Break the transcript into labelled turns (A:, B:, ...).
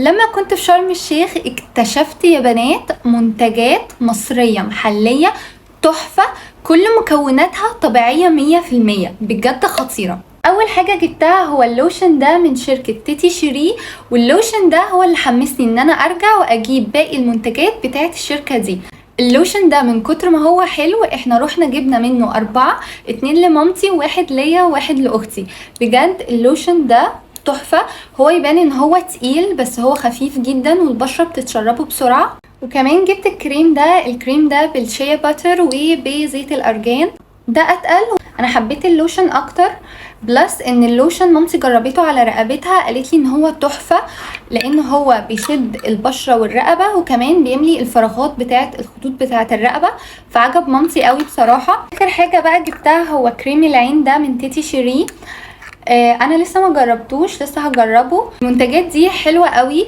A: لما كنت في شرم الشيخ اكتشفت يا بنات منتجات مصرية محلية تحفة، كل مكوناتها طبيعية 100%، بجد خطيرة. اول حاجة جبتها هو اللوشن ده من شركة تيتي شيري، واللوشن ده هو اللي حمسني ان انا ارجع واجيب باقي المنتجات بتاعت الشركة دي. اللوشن ده من كتر ما هو حلو احنا رحنا جبنا منه 4، 2 لمامتي وواحد ليا وواحد لاختي. بجد اللوشن ده تحفة. هو يبان ان هو تقيل بس هو خفيف جدا والبشرة بتتشربه بسرعة. وكمان جبت الكريم ده بالشيا باتر وبزيت الارجان، ده اتقل. انا حبيت اللوشن اكتر، بلس ان اللوشن مامتي جربته على رقبتها قالت لي ان هو تحفة، لان هو بيشد البشرة والرقبة وكمان بيملي الفراغات بتاعه الخطوط بتاعه الرقبة، فعجب مامتي قوي بصراحة. اخر حاجة بقى جبتها هو كريم العين ده من تيتي شيري. انا لسه ما جربتوش، لسه هجربه. المنتجات دي حلوة قوي